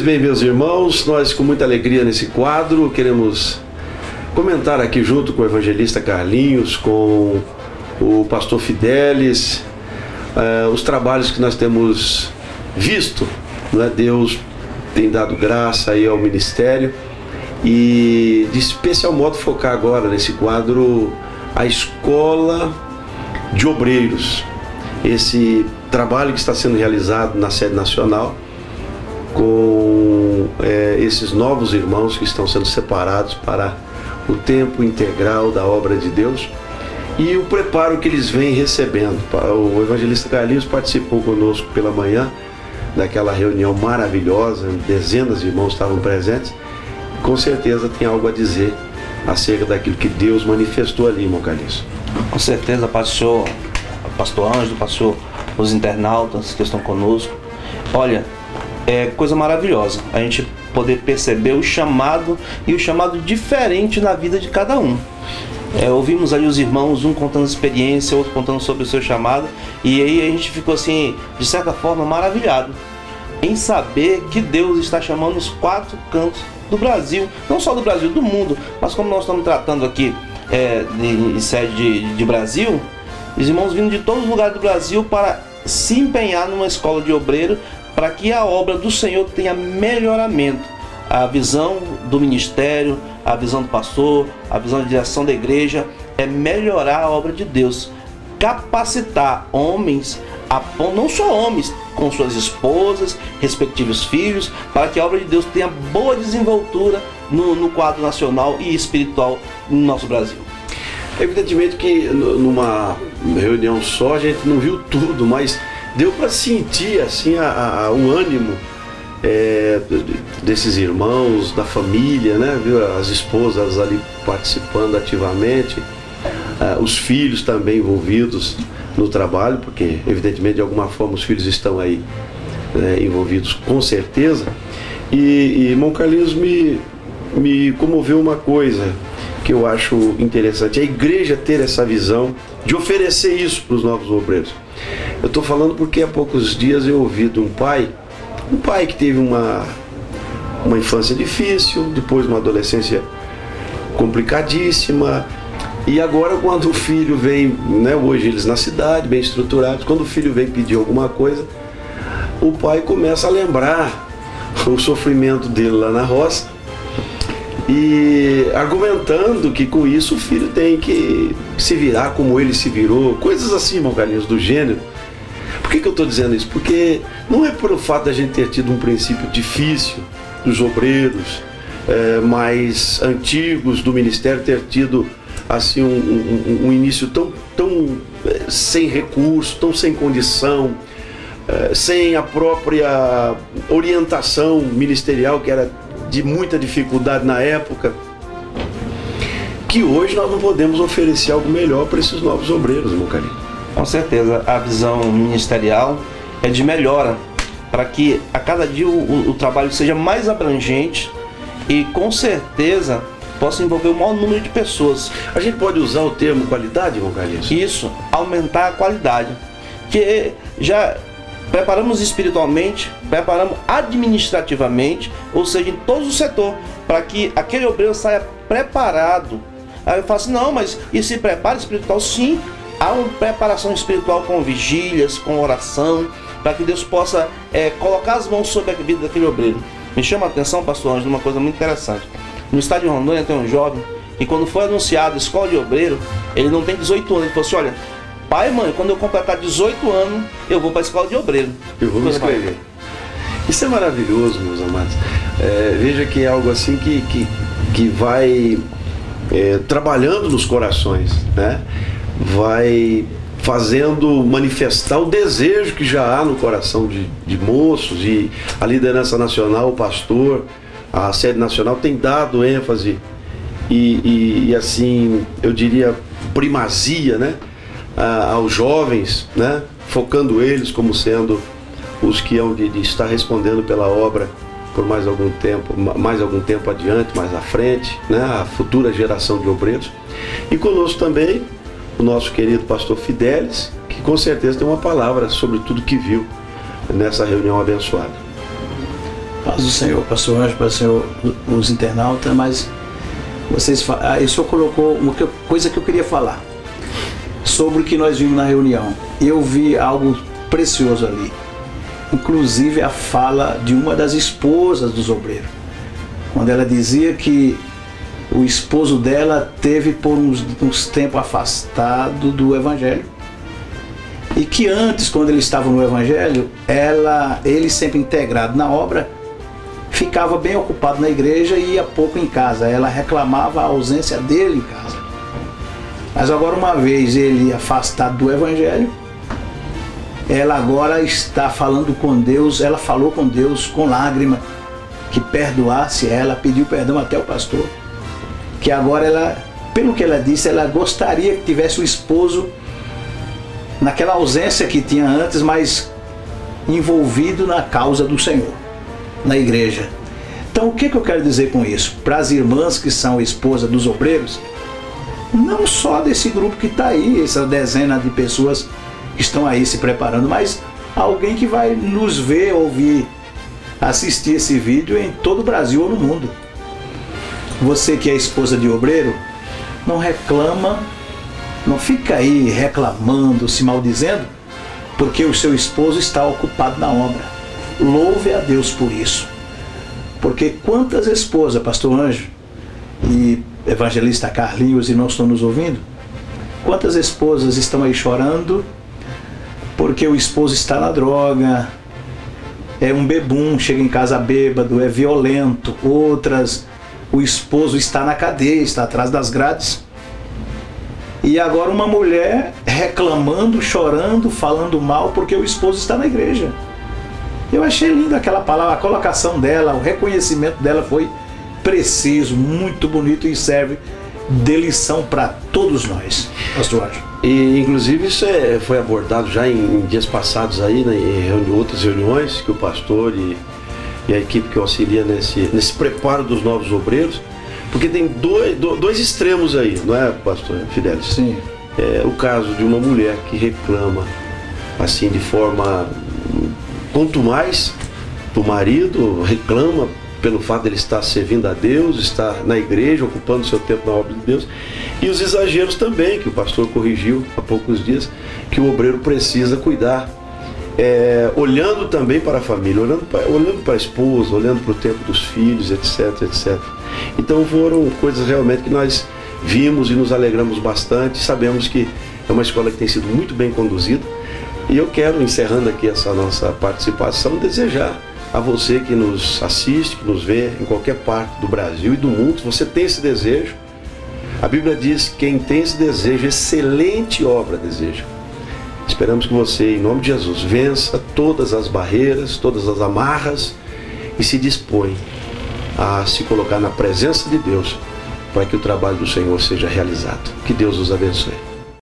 bem, meus irmãos, nós com muita alegria nesse quadro queremos comentar aqui junto com o evangelista Carlinhos, com o pastor Fidelis, os trabalhos que nós temos visto, né? Deus tem dado graça aí ao ministério e de especial modo focar agora nesse quadro a Escola de Obreiros, esse trabalho que está sendo realizado na sede nacional com esses novos irmãos que estão sendo separados para o tempo integral da obra de Deus e o preparo que eles vêm recebendo. O evangelista Carlinhos participou conosco pela manhã daquela reunião maravilhosa, dezenas de irmãos estavam presentes, com certeza tem algo a dizer acerca daquilo que Deus manifestou ali, irmão Carlinhos. Com certeza, pastor Ângelo, pastor, os internautas que estão conosco. Olha, é coisa maravilhosa a gente poder perceber o chamado e o chamado diferente na vida de cada um. Ouvimos ali os irmãos, um contando experiência, outro contando sobre o seu chamado, e aí a gente ficou assim, de certa forma, maravilhado em saber que Deus está chamando os 4 cantos do Brasil, não só do Brasil, do mundo, mas como nós estamos tratando aqui de sede de Brasil, os irmãos vindo de todos os lugares do Brasil para se empenhar numa escola de obreiro, para que a obra do Senhor tenha melhoramento. A visão do ministério, a visão do pastor, a visão de direção da igreja é melhorar a obra de Deus, capacitar homens, não só homens, com suas esposas, respectivos filhos, para que a obra de Deus tenha boa desenvoltura no quadro nacional e espiritual no nosso Brasil. Evidentemente que numa reunião só a gente não viu tudo, mas deu para sentir assim o ânimo desses irmãos, da família, né? Viu as esposas ali participando ativamente, os filhos também envolvidos no trabalho, porque evidentemente de alguma forma os filhos estão aí envolvidos com certeza. E irmão Carlinhos me comoveu uma coisa que eu acho interessante, a igreja ter essa visão de oferecer isso para os novos obreiros. Eu estou falando porque há poucos dias eu ouvi de um pai que teve uma infância difícil, depois uma adolescência complicadíssima, e agora quando o filho vem, né, hoje eles na cidade, bem estruturados, quando o filho vem pedir alguma coisa, o pai começa a lembrar o sofrimento dele lá na roça, e argumentando que com isso o filho tem que se virar como ele se virou, coisas assim, irmão Carlinhos, do gênero. Por que eu estou dizendo isso? Porque não é por o fato da gente ter tido um princípio difícil, dos obreiros mais antigos do ministério ter tido assim um início tão sem recurso, tão sem condição, sem a própria orientação ministerial, que era de muita dificuldade na época, que hoje nós não podemos oferecer algo melhor para esses novos obreiros, irmão Carlinhos. Com certeza, a visão ministerial é de melhora, para que a cada dia o trabalho seja mais abrangente e com certeza possa envolver o maior número de pessoas. A gente pode usar o termo qualidade, irmão Carlinhos? Isso, aumentar a qualidade, que já preparamos espiritualmente, preparamos administrativamente, ou seja, em todo o setor, para que aquele obreiro saia preparado. Aí eu falo assim, não, mas e se prepara espiritual? Sim, há uma preparação espiritual com vigílias, com oração, para que Deus possa colocar as mãos sobre a vida daquele obreiro. Me chama a atenção, pastor Ângelo, uma coisa muito interessante. No estado de Rondônia tem um jovem que quando foi anunciado a escola de obreiro, ele não tem 18 anos, ele falou assim, olha, pai, mãe, quando eu completar 18 anos, eu vou para a escola de obreiro. Eu vou me inscrever. Isso é maravilhoso, meus amados. Veja que é algo assim que vai trabalhando nos corações, né? Vai fazendo manifestar o desejo que já há no coração de moços, e a liderança nacional, o pastor, a sede nacional tem dado ênfase e assim, eu diria, primazia, né? Aos jovens, né? Focando eles como sendo os que hão de estar respondendo pela obra por mais algum tempo adiante, mais à frente, né? A futura geração de obreiros. E conosco também o nosso querido pastor Fidelis, que com certeza tem uma palavra sobre tudo que viu nessa reunião abençoada. Paz do Senhor, pastor Ângelo, paz do Senhor, os internautas, mas o senhor colocou uma coisa que eu queria falar sobre o que nós vimos na reunião. Eu vi algo precioso ali, inclusive a fala de uma das esposas dos obreiros, quando ela dizia que o esposo dela teve por uns tempos afastado do Evangelho, e que antes, quando ele estava no Evangelho, ele sempre integrado na obra, ficava bem ocupado na igreja e ia pouco em casa. Ela reclamava a ausência dele em casa. Mas agora, uma vez ele afastado do Evangelho, ela agora está falando com Deus. Ela falou com Deus com lágrima que perdoasse ela, pediu perdão até o pastor, que agora ela, pelo que ela disse, ela gostaria que tivesse o esposo naquela ausência que tinha antes, mas envolvido na causa do Senhor, na igreja. Então, o que eu quero dizer com isso? Para as irmãs que são esposas dos obreiros, não só desse grupo que está aí, essa dezena de pessoas que estão aí se preparando, mas alguém que vai nos ver, ouvir, assistir esse vídeo em todo o Brasil ou no mundo. Você que é esposa de obreiro, não reclama, não fica aí reclamando, se maldizendo, porque o seu esposo está ocupado na obra. Louve a Deus por isso. Porque quantas esposas, pastor Ângelo e evangelista Carlinhos, os irmãos estão nos ouvindo? Quantas esposas estão aí chorando porque o esposo está na droga, é um bebum, chega em casa bêbado, é violento. Outras, o esposo está na cadeia, está atrás das grades. E agora uma mulher reclamando, chorando, falando mal porque o esposo está na igreja. Eu achei linda aquela palavra, a colocação dela, o reconhecimento dela foi preciso, muito bonito e serve de lição para todos nós, pastor Ângelo. E inclusive isso foi abordado já em dias passados aí, né, em outras reuniões que o pastor e a equipe que auxilia nesse preparo dos novos obreiros, porque tem dois extremos aí, não é, pastor Fidelis? Sim. É o caso de uma mulher que reclama assim de forma contumaz do marido, reclama pelo fato de ele estar servindo a Deus, estar na igreja, ocupando seu tempo na obra de Deus, e os exageros também, que o pastor corrigiu há poucos dias, que o obreiro precisa cuidar, olhando também para a família, olhando para a esposa, olhando para o tempo dos filhos, etc, etc. Então foram coisas realmente que nós vimos e nos alegramos bastante, sabemos que é uma escola que tem sido muito bem conduzida, e eu quero, encerrando aqui essa nossa participação, desejar a você que nos assiste, que nos vê em qualquer parte do Brasil e do mundo, se você tem esse desejo, a Bíblia diz que quem tem esse desejo, excelente obra deseja. Esperamos que você, em nome de Jesus, vença todas as barreiras, todas as amarras e se dispõe a se colocar na presença de Deus para que o trabalho do Senhor seja realizado. Que Deus os abençoe.